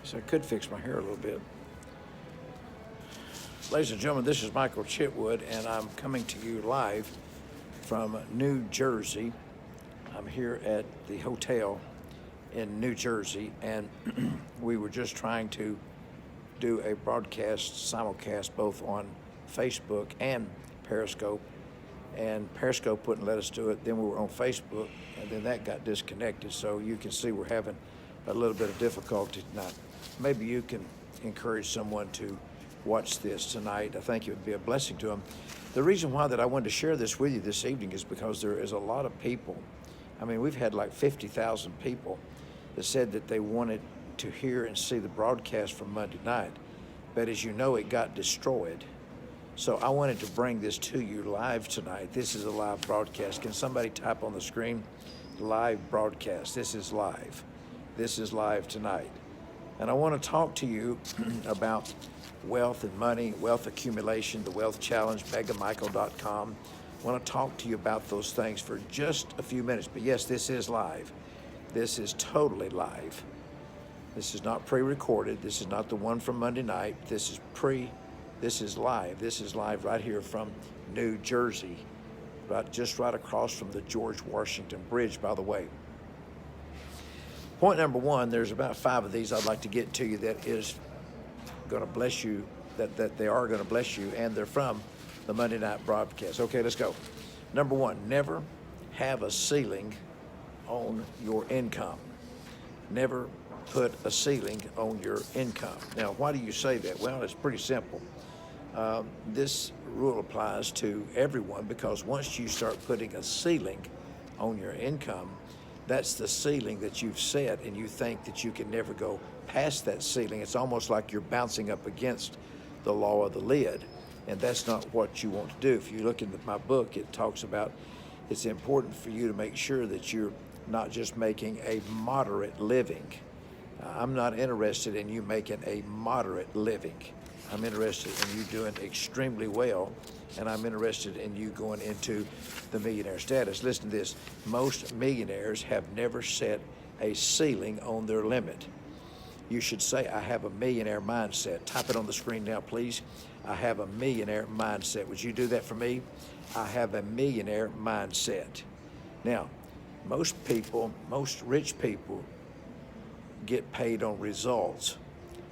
So I could fix my hair a little bit. Ladies and gentlemen, this is Michael Chitwood, and I'm coming to you live from New Jersey. I'm here at the hotel in New Jersey, and we were just trying to do a broadcast, simulcast, both on Facebook and Periscope, and Periscope wouldn't let us do it. Then we were on Facebook, and then that got disconnected, so you can see we're having a little bit of difficulty tonight. Maybe you can encourage someone to watch this tonight. I think it would be a blessing to them. The reason why that I wanted to share this with you this evening is because there is a lot of people. I mean, we've had like 50,000 people that said that they wanted to hear and see the broadcast from Monday night. But as you know, it got destroyed. So I wanted to bring this to you live tonight. This is a live broadcast. Can somebody type on the screen, live broadcast? This is live. This is live tonight. And I want to talk to you about wealth and money, wealth accumulation, the wealth challenge, megamichael.com. I want to talk to you about those things for just a few minutes. But yes, this is live. This is totally live. This is not pre-recorded. This is not the one from Monday night. This is live. This is live right here from New Jersey, just right across from the George Washington Bridge, by the way. Point number one, there's about 5 of these I'd like to get to you that is going to bless you, that they are going to bless you, and they're from the Monday night broadcast. Okay, let's go. Number one, never have a ceiling on your income. Never put a ceiling on your income. Now, why do you say that? Well, it's pretty simple. This rule applies to everyone because once you start putting a ceiling on your income, that's the ceiling that you've set, and you think that you can never go past that ceiling. It's almost like you're bouncing up against the law of the lid, and that's not what you want to do. If you look in my book, it talks about it's important for you to make sure that you're not just making a moderate living. I'm not interested in you making a moderate living. I'm interested in you doing extremely well, and I'm interested in you going into the millionaire status. Listen to this. Most millionaires have never set a ceiling on their limit. You should say, I have a millionaire mindset. Type it on the screen now, please. I have a millionaire mindset. Would you do that for me? I have a millionaire mindset. Now, most rich people get paid on results.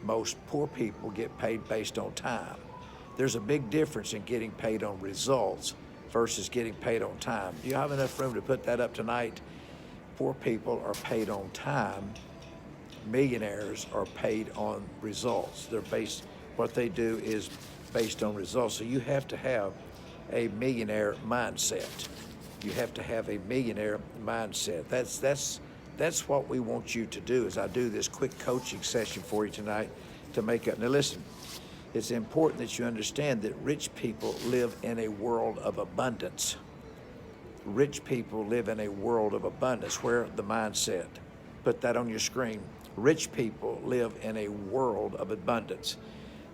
Most poor people get paid based on time. There's a big difference in getting paid on results versus getting paid on time. Do you have enough room to put that up tonight? Poor people are paid on time. Millionaires are paid on results. What they do is based on results. So you have to have a millionaire mindset. You have to have a millionaire mindset. That's what we want you to do as I do this quick coaching session for you tonight to make up. Now listen, it's important that you understand that rich people live in a world of abundance. Rich people live in a world of abundance. Where the mindset? Put that on your screen. Rich people live in a world of abundance.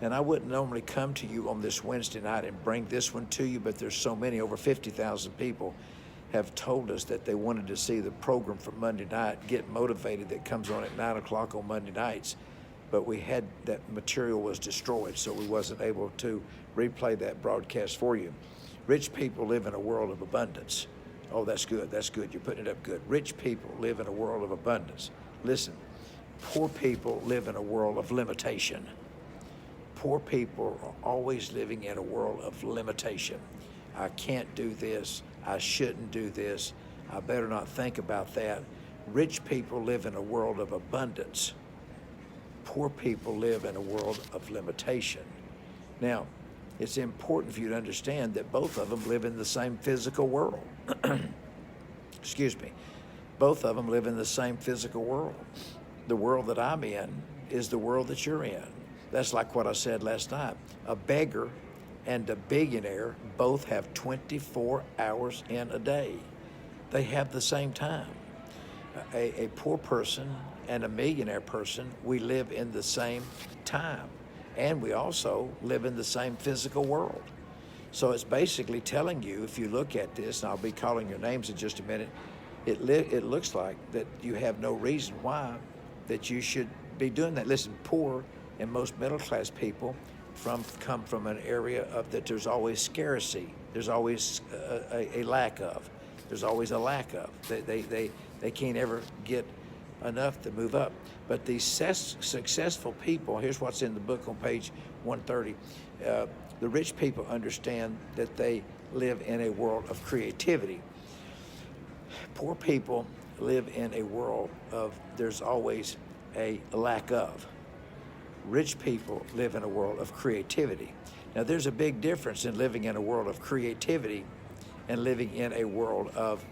And I wouldn't normally come to you on this Wednesday night and bring this one to you, but there's so many, over 50,000 people have told us that they wanted to see the program for Monday night, Get Motivated, that comes on at 9 o'clock on Monday nights. But that material was destroyed, so we wasn't able to replay that broadcast for you. Rich people live in a world of abundance. Oh, that's good. That's good. You're putting it up good. Rich people live in a world of abundance. Listen, poor people live in a world of limitation. Poor people are always living in a world of limitation. I can't do this. I shouldn't do this. I better not think about that. Rich people live in a world of abundance. Poor people live in a world of limitation. Now, it's important for you to understand that both of them live in the same physical world. Excuse me. Both of them live in the same physical world. The world that I'm in is the world that you're in. That's like what I said last night. A beggar and a billionaire both have 24 hours in a day. They have the same time. A poor person and a millionaire person, we live in the same time. And we also live in the same physical world. So it's basically telling you, if you look at this, and I'll be calling your names in just a minute, it looks like that you have no reason why that you should be doing that. Listen, poor and most middle class people come from an area of that there's always scarcity. There's always a lack of. There's always a lack of. They can't ever get enough to move up. But these successful people, here's what's in the book on page 130. The rich people understand that they live in a world of creativity. Poor people live in a world of there's always a lack of. Rich people live in a world of creativity. Now, there's a big difference in living in a world of creativity and living in a world of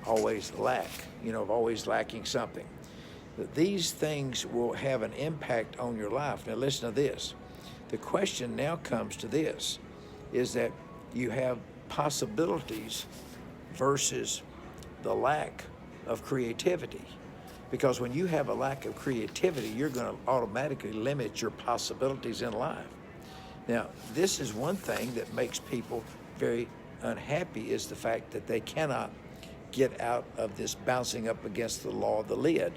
always lack, of always lacking something. These things will have an impact on your life. Now, listen to this. The question now comes to this, is that you have possibilities versus the lack of creativity. Because when you have a lack of creativity, you're going to automatically limit your possibilities in life. Now, this is one thing that makes people very unhappy, is the fact that they cannot get out of this bouncing up against the law of the lid.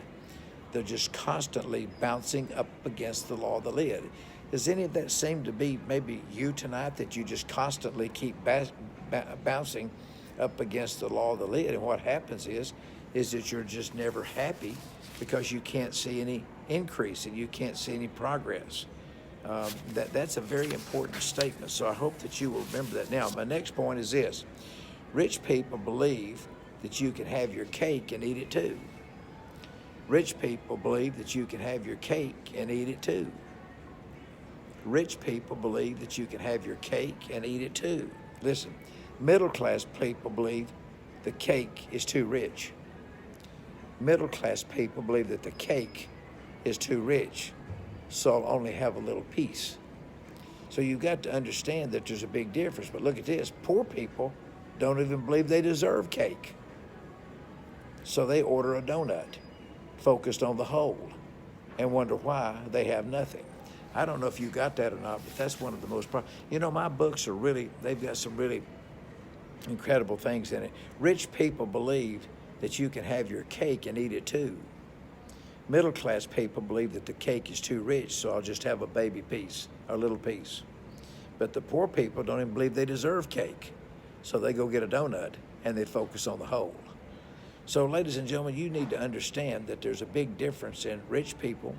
They're just constantly bouncing up against the law of the lid. Does any of that seem to be maybe you tonight, that you just constantly keep bouncing up against the law of the lid? And what happens is that you're just never happy because you can't see any increase and you can't see any progress. That's a very important statement, so I hope that you will remember that. Now, my next point is this. Rich people believe that you can have your cake and eat it too. Rich people believe that you can have your cake and eat it too. Rich people believe that you can have your cake and eat it too. Listen, middle class people believe the cake is too rich. Middle class people believe that the cake is too rich, so I'll only have a little piece. So you've got to understand that there's a big difference. But look at this. Poor people don't even believe they deserve cake. So they order a donut, focused on the whole, and wonder why they have nothing. I don't know if you got that or not, but that's one of the most my books are really, they've got some really incredible things in it. Rich people believe that you can have your cake and eat it too. Middle class people believe that the cake is too rich, so I'll just have a baby piece, or a little piece. But the poor people don't even believe they deserve cake, so they go get a donut and they focus on the whole. So, ladies and gentlemen, you need to understand that there's a big difference in rich people,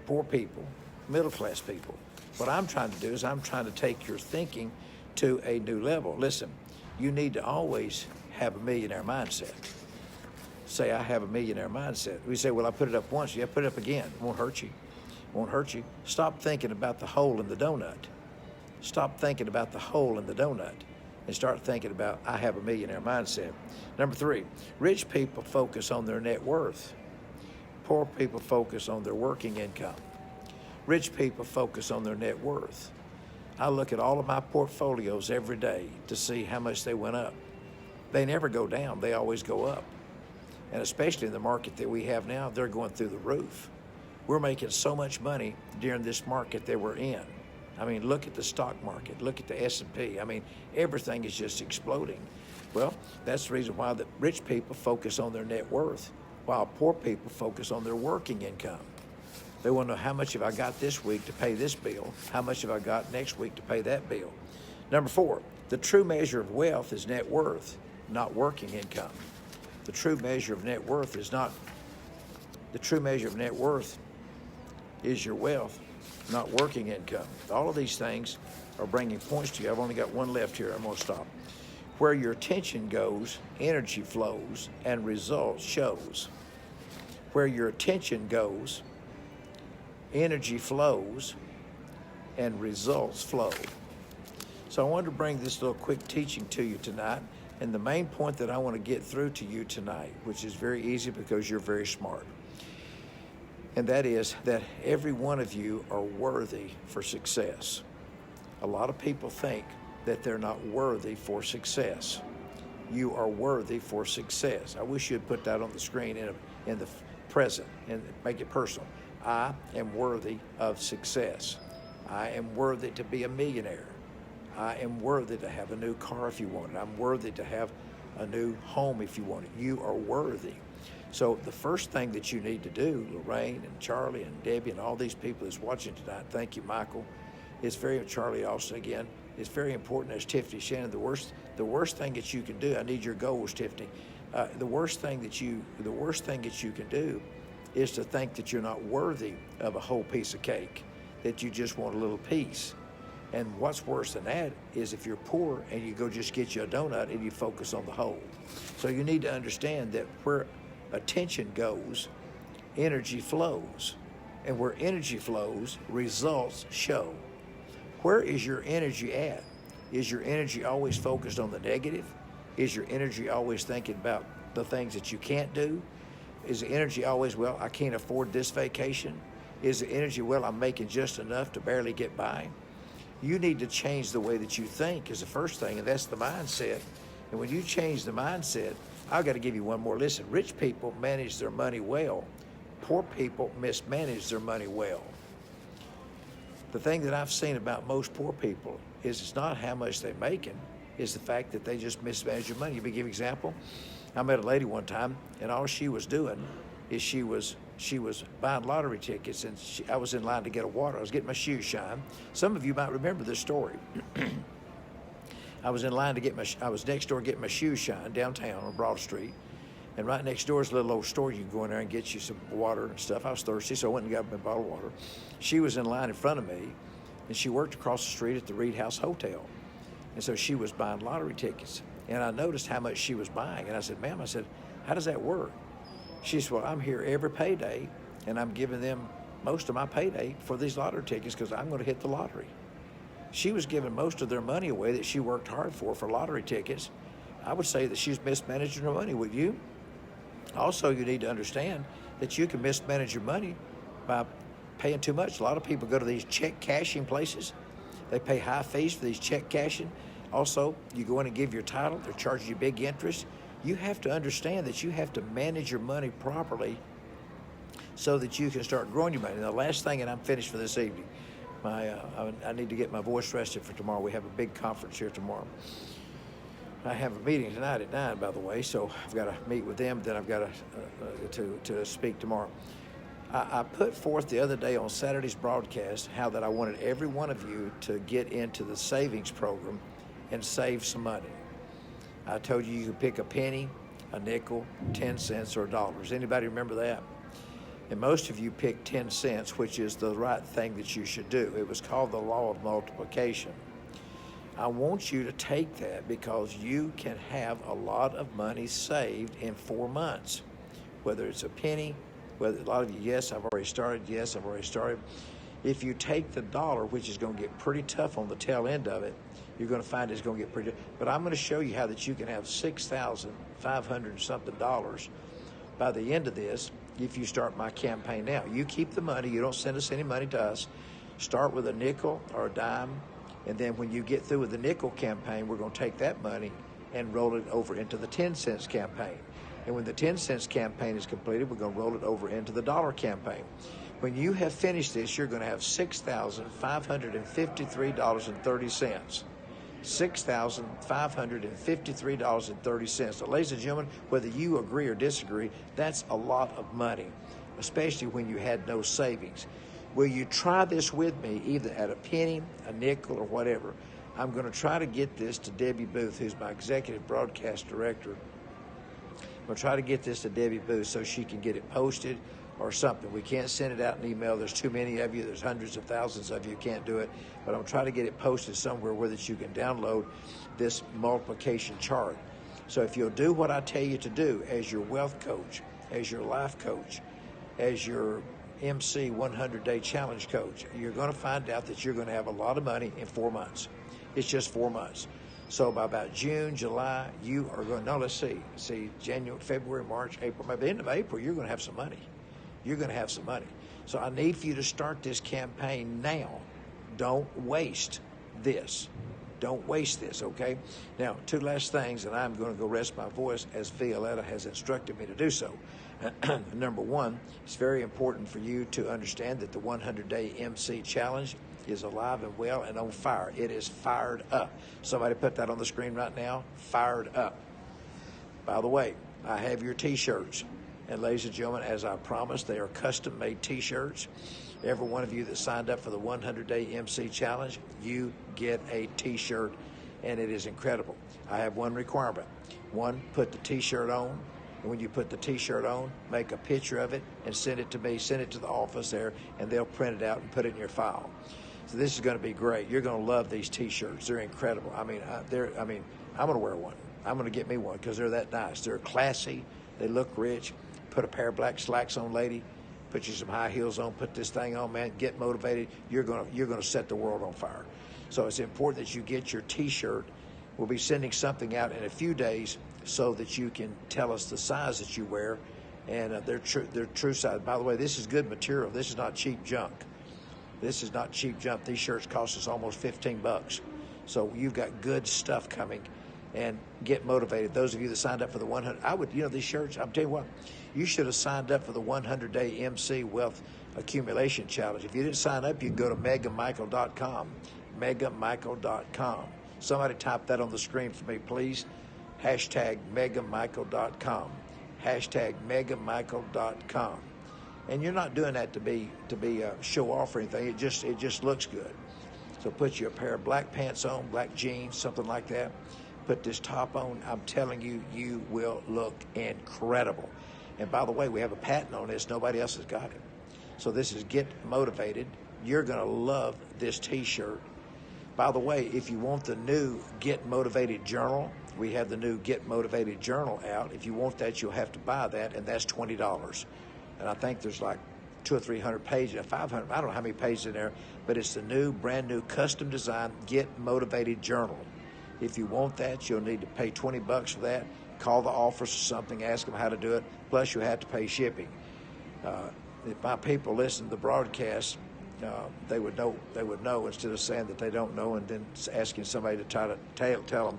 poor people, middle class people. What I'm trying to do is I'm trying to take your thinking to a new level. Listen, you need to always have a millionaire mindset. Say, I have a millionaire mindset. We say, well, I put it up once. Yeah, put it up again. It won't hurt you. It won't hurt you. Stop thinking about the hole in the donut. Stop thinking about the hole in the donut and start thinking about, I have a millionaire mindset. Number 3, rich people focus on their net worth. Poor people focus on their working income. Rich people focus on their net worth. I look at all of my portfolios every day to see how much they went up. They never go down. They always go up. And especially in the market that we have now, they're going through the roof. We're making so much money during this market that we're in. I mean, look at the stock market. Look at the S&P. I mean, everything is just exploding. Well, that's the reason why the rich people focus on their net worth, while poor people focus on their working income. They want to know, how much have I got this week to pay this bill? How much have I got next week to pay that bill? Number 4, the true measure of wealth is net worth, not working income. The true measure of net worth is your wealth, not working income. All of these things are bringing points to you. I've only got one left here. I'm going to stop. Where your attention goes, energy flows, and results shows. Where your attention goes, energy flows, and results flow. So I wanted to bring this little quick teaching to you tonight. And the main point that I want to get through to you tonight, which is very easy because you're very smart, and that is that every one of you are worthy for success. A lot of people think that they're not worthy for success. You are worthy for success. I wish you'd put that on the screen in the present and make it personal. I am worthy of success. I am worthy to be a millionaire. I am worthy to have a new car if you want it. I'm worthy to have a new home if you want it. You are worthy. So the first thing that you need to do, Lorraine and Charlie and Debbie and all these people that's watching tonight, thank you, Michael. It's very, Charlie Austin again, it's very important, as Tiffany Shannon, the worst thing that you can do, I need your goals, Tiffany. The worst thing that you can do is to think that you're not worthy of a whole piece of cake, that you just want a little piece. And what's worse than that is if you're poor and you go just get you a donut and you focus on the whole. So you need to understand that where attention goes, energy flows. And where energy flows, results show. Where is your energy at? Is your energy always focused on the negative? Is your energy always thinking about the things that you can't do? Is the energy always, well, I can't afford this vacation? Is the energy, well, I'm making just enough to barely get by? You need to change the way that you think is the first thing, and that's the mindset. And when you change the mindset, I've got to give you one more. Listen, rich people manage their money well. Poor people mismanage their money well. The thing that I've seen about most poor people is it's not how much they're making, it's the fact that they just mismanage their money. Let me give you an example. I met a lady one time, and all she was doing is she was buying lottery tickets, and I was in line to get a water. I was getting my shoes shined. Some of you might remember this story. I was in line to I was next door getting my shoes shined downtown on Broad Street. And right next door is a little old store. You can go in there and get you some water and stuff. I was thirsty, so I went and got my bottle of water. She was in line in front of me, and she worked across the street at the Reed House Hotel. And so she was buying lottery tickets. And I noticed how much she was buying. And I said, ma'am, how does that work? She said, well, I'm here every payday, and I'm giving them most of my payday for these lottery tickets because I'm going to hit the lottery. She was giving most of their money away that she worked hard for lottery tickets. I would say that she's mismanaging her money. Would you? Also, you need to understand that you can mismanage your money by paying too much. A lot of people go to these check cashing places. They pay high fees for these check cashing. Also, you go in and give your title. They're charging you big interest. You have to understand that you have to manage your money properly so that you can start growing your money. And the last thing, and I'm finished for this evening, I need to get my voice rested for tomorrow. We have a big conference here tomorrow. I have a meeting tonight at 9, by the way, so I've got to meet with them, then I've got to speak tomorrow. I put forth the other day on Saturday's broadcast how that I wanted every one of you to get into the savings program and save some money. I told you could pick a penny, a nickel, 10 cents, or $1. Anybody remember that? And most of you picked 10 cents, which is the right thing that you should do. It was called the law of multiplication. I want you to take that because you can have a lot of money saved in 4 months. Whether it's a penny, whether a lot of you, yes, I've already started. If you take the dollar, which is going to get pretty tough on the tail end of it, you're going to find it's going to get pretty tough. But I'm going to show you how that you can have $6,500 something by the end of this if you start my campaign now. You keep the money. You don't send us any money to us. Start with a nickel or a dime. And then when you get through with the nickel campaign, we're going to take that money and roll it over into the 10 cents campaign. And when the 10 cents campaign is completed, we're going to roll it over into the dollar campaign. When you have finished this, you're going to have $6,553.30. $6,553.30. So, ladies and gentlemen, whether you agree or disagree, that's a lot of money, especially when you had no savings. Will you try this with me, either at a penny, a nickel, or whatever? I'm going to try to get this to Debbie Booth, who's my executive broadcast director. I'm going to try to get this to Debbie Booth so she can get it posted or something. We can't send it out in email. There's too many of you. There's hundreds of thousands of you can't do it. But I'm trying to get it posted somewhere where that you can download this multiplication chart. So if you'll do what I tell you to do as your wealth coach, as your life coach, as your MC 100-day challenge coach, you're going to find out that you're going to have a lot of money in 4 months. It's just 4 months. So by about June, July, you are going, no, let's see, January, February, March, April, by the end of April, you're going to have some money. You're going to have some money. So I need for you to start this campaign now. Don't waste this. Don't waste this, okay? Now, 2 last things, and I'm going to go rest my voice as Violetta has instructed me to do so. Number 1, it's very important for you to understand that the 100-day MC challenge is alive and well and on fire. It is fired up. Somebody put that on the screen right now. Fired up. By the way, I have your T-shirts. And ladies and gentlemen, as I promised, they are custom-made T-shirts. Every one of you that signed up for the 100-day MC Challenge, you get a T-shirt, and it is incredible. I have one requirement. One, put the T-shirt on. And when you put the T-shirt on, make a picture of it and send it to me. Send it to the office there, and they'll print it out and put it in your file. So this is going to be great. You're going to love these T-shirts. They're incredible. I'm going to wear one. I'm going to get me one because they're that nice. They're classy. They look rich. Put a pair of black slacks on, lady. Put you some high heels on. Put this thing on, man. Get motivated. You're gonna set the world on fire. So it's important that you get your T-shirt. We'll be sending something out in a few days so that you can tell us the size that you wear, and their true size. By the way, this is good material. This is not cheap junk. This is not cheap junk. These shirts cost us almost $15. So you've got good stuff coming, and get motivated. Those of you that signed up for the 100, these shirts, I'm telling you what, you should have signed up for the 100-day MC Wealth Accumulation Challenge. If you didn't sign up, you can go to megamichael.com, megamichael.com. Somebody type that on the screen for me, please. Hashtag megamichael.com, hashtag megamichael.com. And you're not doing that to be show off or anything. It just looks good. So put you a pair of black pants on, black jeans, something like that. Put this top on. I'm telling you, you will look incredible. And by the way, we have a patent on this. Nobody else has got it. So this is Get Motivated. You're going to love this T-shirt. By the way, if you want the new Get Motivated journal, we have the new Get Motivated journal out. If you want that, you'll have to buy that, and that's $20. And I think there's like 200 or 300 pages, 500, I don't know how many pages in there, but it's the new, brand new, custom design Get Motivated journal. If you want that, you'll need to pay $20 for that. Call the office or something, ask them how to do it, plus you'll have to pay shipping. If my people listen to the broadcast, they would know instead of saying that they don't know and then asking somebody to try to tell them.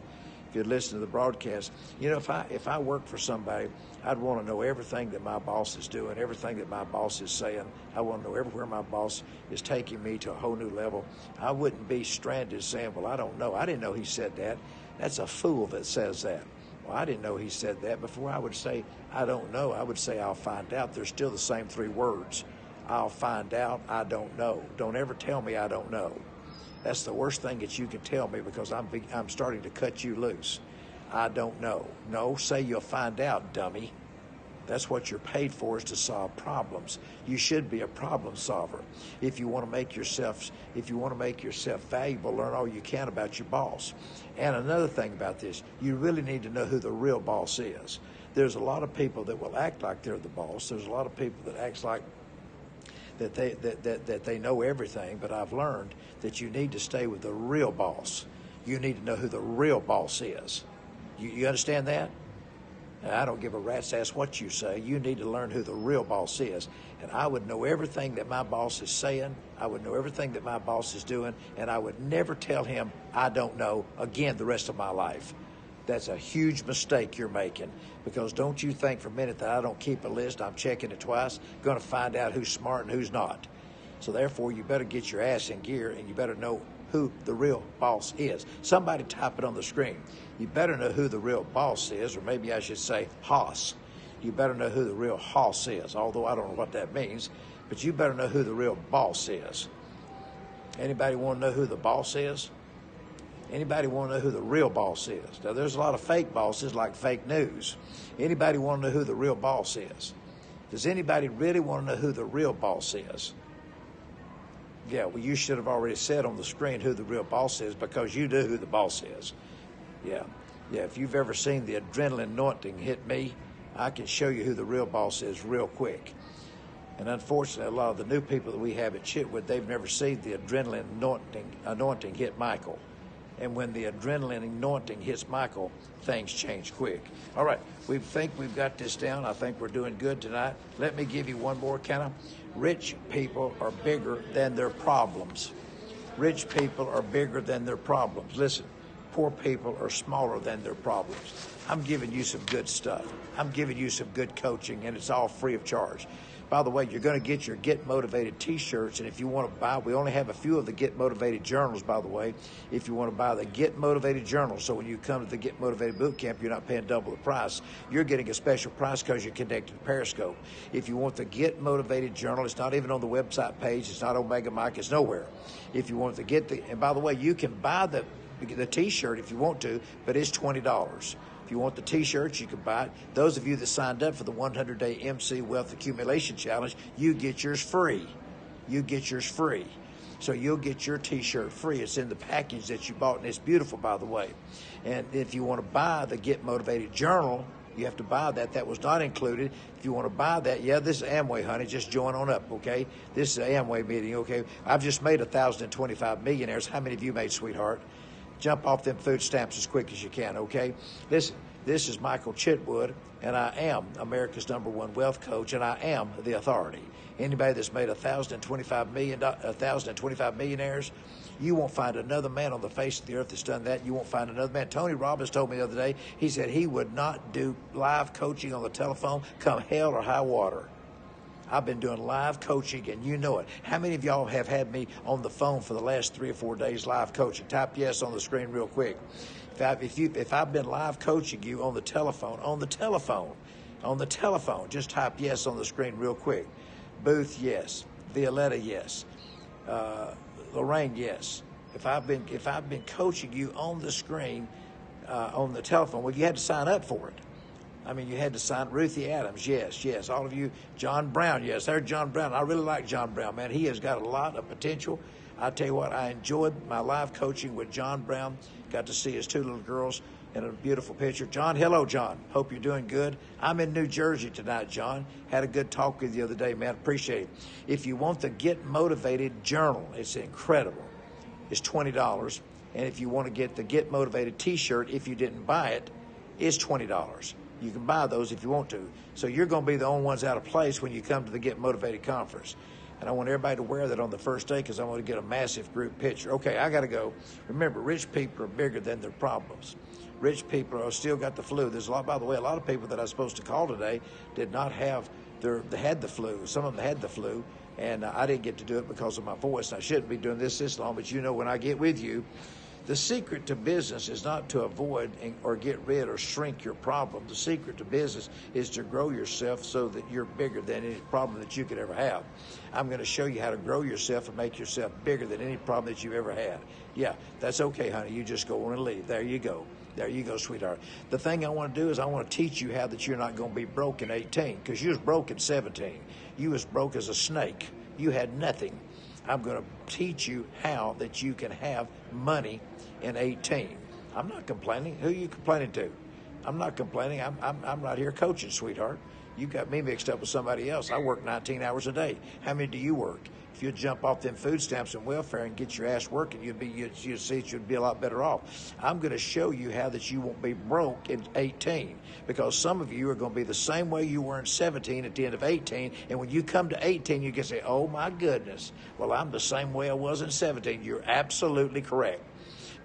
If you'd listen to the broadcast, if I work for somebody, I'd want to know everything that my boss is doing, everything that my boss is saying. I want to know everywhere my boss is taking me to a whole new level. I wouldn't be stranded saying, well, I don't know. I didn't know he said that. That's a fool that says that. Well, I didn't know he said that. Before I would say, I don't know, I would say, I'll find out. They're still the same three words. I'll find out, I don't know. Don't ever tell me I don't know. That's the worst thing that you can tell me because I'm starting to cut you loose. I don't know. No, say you'll find out, dummy. That's what you're paid for, is to solve problems. You should be a problem solver. If you want to make yourself valuable, learn all you can about your boss. And another thing about this, you really need to know who the real boss is. There's a lot of people that will act like they're the boss. There's a lot of people that acts like that they know everything, but I've learned that you need to stay with the real boss. You need to know who the real boss is. You understand that? And I don't give a rat's ass what you say. You need to learn who the real boss is. And I would know everything that my boss is saying. I would know everything that my boss is doing. And I would never tell him I don't know again the rest of my life. That's a huge mistake you're making, because don't you think for a minute that I don't keep a list. I'm checking it twice, going to find out who's smart and who's not. So therefore, you better get your ass in gear, and you better know who the real boss is. Somebody type it on the screen. You better know who the real boss is, or maybe I should say Hoss. You better know who the real Hoss is, although I don't know what that means, but you better know who the real boss is. Anybody want to know who the boss is? Anybody want to know who the real boss is? Now, there's a lot of fake bosses like fake news. Anybody want to know who the real boss is? Does anybody really want to know who the real boss is? Yeah, well, you should have already said on the screen who the real boss is, because you know who the boss is. Yeah. If you've ever seen the adrenaline anointing hit me, I can show you who the real boss is real quick. And unfortunately, a lot of the new people that we have at Chitwood, they've never seen the adrenaline anointing hit Michael. And when the adrenaline anointing hits Michael, things change quick. All right, we think we've got this down. I think we're doing good tonight. Let me give you one more kind of. Rich people are bigger than their problems. Rich people are bigger than their problems. Listen, poor people are smaller than their problems. I'm giving you some good stuff. I'm giving you some good coaching, and it's all free of charge. By the way, you're going to get your Get Motivated t-shirts, and if you want to buy, we only have a few of the Get Motivated journals, by the way. If you want to buy the Get Motivated journal, so when you come to the Get Motivated boot camp, you're not paying double the price. You're getting a special price because you're connected to Periscope. If you want the Get Motivated journal, it's not even on the website page. It's not on Mega Mike. It's nowhere. If you want to get the, and by the way, you can buy the t-shirt if you want to, but it's $20. If you want the t-shirts, you can buy it. Those of you that signed up for the 100-day MC Wealth Accumulation Challenge, you get yours free. You get yours free. So you'll get your t-shirt free. It's in the package that you bought, and it's beautiful, by the way. And if you want to buy the Get Motivated journal, you have to buy that. That was not included. If you want to buy that, yeah, this is Amway, honey. Just join on up, okay? This is an Amway meeting, okay? I've just made 1,025 millionaires. How many of you made, sweetheart? Jump off them food stamps as quick as you can, okay? This is Michael Chitwood, and I am America's #1 wealth coach, and I am the authority. Anybody that's made 1,025 millionaires, you won't find another man on the face of the earth that's done that. You won't find another man. Tony Robbins told me the other day, he said he would not do live coaching on the telephone come hell or high water. I've been doing live coaching, and you know it. How many of y'all have had me on the phone for the last 3 or 4 days live coaching? Type yes on the screen real quick. If I've been live coaching you on the telephone, just type yes on the screen real quick. Booth, yes. Violetta, yes. Lorraine, yes. If I've been coaching you on the screen, on the telephone, well, you had to sign up for it. I mean, you had to sign. Ruthie Adams, yes. All of you. John Brown, yes. There's John Brown. I really like John Brown, man. He has got a lot of potential. I tell you what, I enjoyed my live coaching with John Brown. Got to see his 2 little girls in a beautiful picture. John, hello, John. Hope you're doing good. I'm in New Jersey tonight, John. Had a good talk with you the other day, man. Appreciate it. If you want the Get Motivated journal, it's incredible. It's $20. And if you want to get the Get Motivated t-shirt, if you didn't buy it, it's $20. You can buy those if you want to. So you're going to be the only ones out of place when you come to the Get Motivated conference. And I want everybody to wear that on the first day because I want to get a massive group picture. Okay, I got to go. Remember, rich people are bigger than their problems. Rich people are still got the flu. There's a lot, by the way, a lot of people that I was supposed to call today did not have they had the flu. Some of them had the flu, and I didn't get to do it because of my voice. I shouldn't be doing this long, but you know when I get with you, the secret to business is not to avoid or get rid or shrink your problem. The secret to business is to grow yourself so that you're bigger than any problem that you could ever have. I'm going to show you how to grow yourself and make yourself bigger than any problem that you've ever had. Yeah, that's okay, honey. You just go on and leave. There you go. There you go, sweetheart. The thing I want to do is I want to teach you how that you're not going to be broke in 18, because you was broke in 17. You was broke as a snake. You had nothing. I'm going to teach you how that you can have money in 18. I'm not complaining. Who are you complaining to? I'm not complaining. I'm right here coaching, sweetheart. You got me mixed up with somebody else. I work 19 hours a day. How many do you work? If you'd jump off them food stamps and welfare and get your ass working, you'd see you'd be a lot better off. I'm going to show you how that you won't be broke in 18, because some of you are going to be the same way you were in 17 at the end of 18, and when you come to 18, you can say, oh my goodness, well, I'm the same way I was in 17. You're absolutely correct.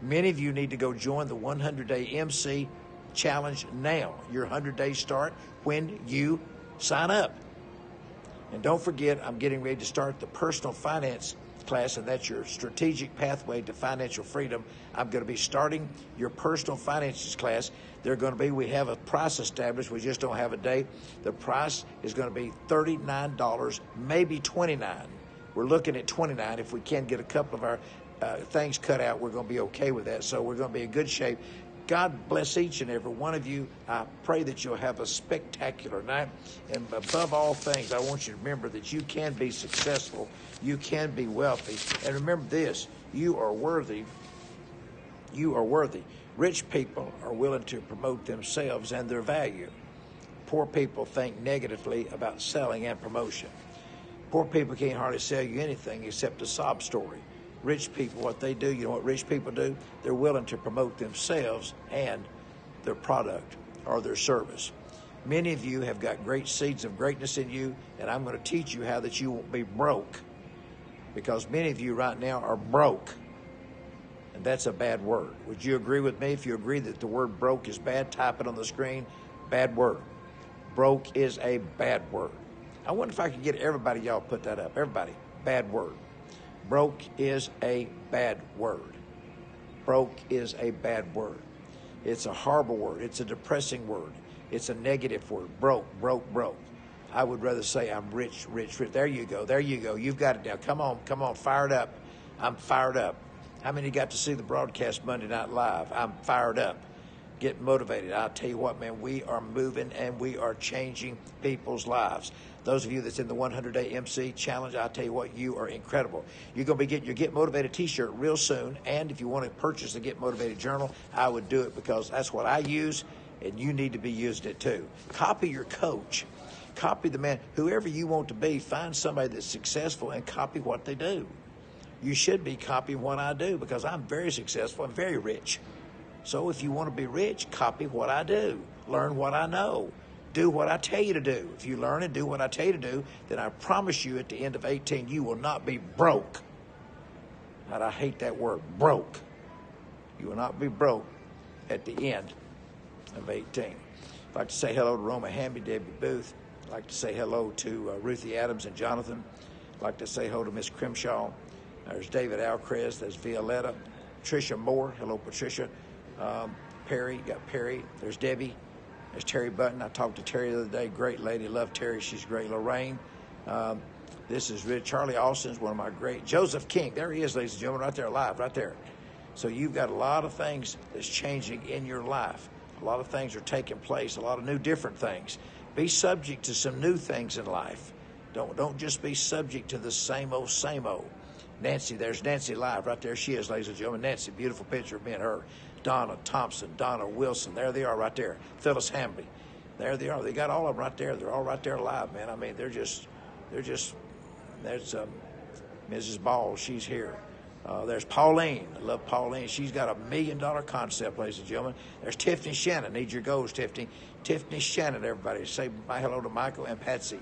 Many of you need to go join the 100-day MC challenge now. Your 100 days start when you sign up. And don't forget, I'm getting ready to start the personal finance class, and that's your strategic pathway to financial freedom. I'm going to be starting your personal finances class. We have a price established. We just don't have a date. The price is going to be $39, maybe $29. We're looking at $29. If we can get a couple of our things cut out, we're going to be okay with that. So we're going to be in good shape. God bless each and every one of you. I pray that you'll have a spectacular night. And above all things, I want you to remember that you can be successful. You can be wealthy. And remember this, you are worthy. You are worthy. Rich people are willing to promote themselves and their value. Poor people think negatively about selling and promotion. Poor people can't hardly sell you anything except a sob story. Rich people, what they do, you know what rich people do? They're willing to promote themselves and their product or their service. Many of you have got great seeds of greatness in you, and I'm going to teach you how that you won't be broke, because many of you right now are broke, and that's a bad word. Would you agree with me? If you agree that the word broke is bad, type it on the screen. Bad word. Broke is a bad word. I wonder if I could get everybody, y'all put that up. Everybody, bad word. Broke is a bad word. Broke is a bad word. It's a horrible word. It's a depressing word. It's a negative word. Broke, broke, broke. I would rather say I'm rich, rich, rich. There you go. There you go. You've got it now. Come on, come on. Fired up. I'm fired up. How many got to see the broadcast Monday Night Live? I'm fired up. Get motivated. I'll tell you what, man, we are moving and we are changing people's lives. Those of you that's in the 100-day MC challenge, I'll tell you what, you are incredible. You're going to be getting your Get Motivated t-shirt real soon. And if you want to purchase the Get Motivated journal, I would do it because that's what I use, and you need to be using it too. Copy your coach. Copy the man. Whoever you want to be, find somebody that's successful and copy what they do. You should be copying what I do because I'm very successful and very rich. So if you want to be rich, copy what I do. Learn what I know. Do what I tell you to do. If you learn and do what I tell you to do, then I promise you at the end of 18, you will not be broke. And I hate that word, broke. You will not be broke at the end of 18. I'd like to say hello to Roma Hamby, Debbie Booth. I'd like to say hello to Ruthie Adams and Jonathan. I'd like to say hello to Miss Crimshaw. There's David Alcrest. There's Violetta. Patricia Moore. Hello, Patricia. Perry. You got Perry. There's Debbie. There's Terry Button. I talked to Terry the other day. Great lady. Love Terry. She's great. Lorraine. This is Charlie Austin's one of my great. Joseph King. There he is, ladies and gentlemen, right there, live, right there. So you've got a lot of things that's changing in your life. A lot of things are taking place. A lot of new different things. Be subject to some new things in life. Don't just be subject to the same old, same old. Nancy, there's Nancy live right there. She is, ladies and gentlemen. Nancy, beautiful picture of me and her. Donna Thompson, Donna Wilson. There they are right there. Phyllis Hamby. There they are. They got all of them right there. They're all right there live, man. I mean, there's Mrs. Ball. She's here. There's Pauline. I love Pauline. She's got $1 million concept, ladies and gentlemen. There's Tiffany Shannon. Need your goals, Tiffany. Tiffany Shannon, everybody. Say my hello to Michael and Patsy.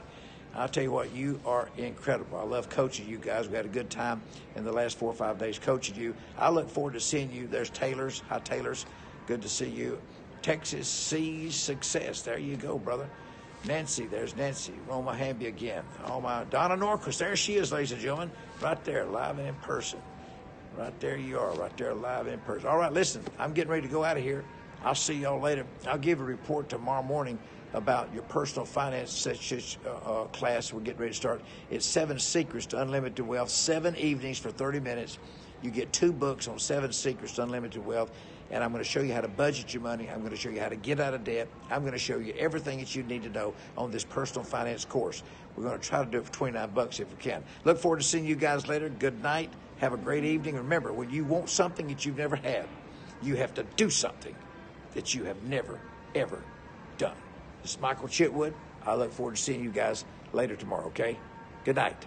I'll tell you what, you are incredible. I love coaching you guys. We had a good time in the last 4 or 5 days coaching you. I look forward to seeing you. There's Taylor's. Hi, Taylor's. Good to see you. Texas sees success. There you go, brother. Nancy, there's Nancy. Roma Hamby again. Oh, my. Donna Norquist. There she is, ladies and gentlemen. Right there, live and in person. Right there you are, right there, live in person. All right, listen, I'm getting ready to go out of here. I'll see y'all later. I'll give a report tomorrow morning about your personal finance class we're getting ready to start. It's 7 Secrets to Unlimited Wealth, 7 evenings for 30 minutes. You get 2 books on 7 Secrets to Unlimited Wealth, and I'm going to show you how to budget your money. I'm going to show you how to get out of debt. I'm going to show you everything that you need to know on this personal finance course. We're going to try to do it for $29 if we can. Look forward to seeing you guys later. Good night. Have a great evening. Remember, when you want something that you've never had, you have to do something that you have never, ever done. This is Michael Chitwood. I look forward to seeing you guys later tomorrow, okay? Good night.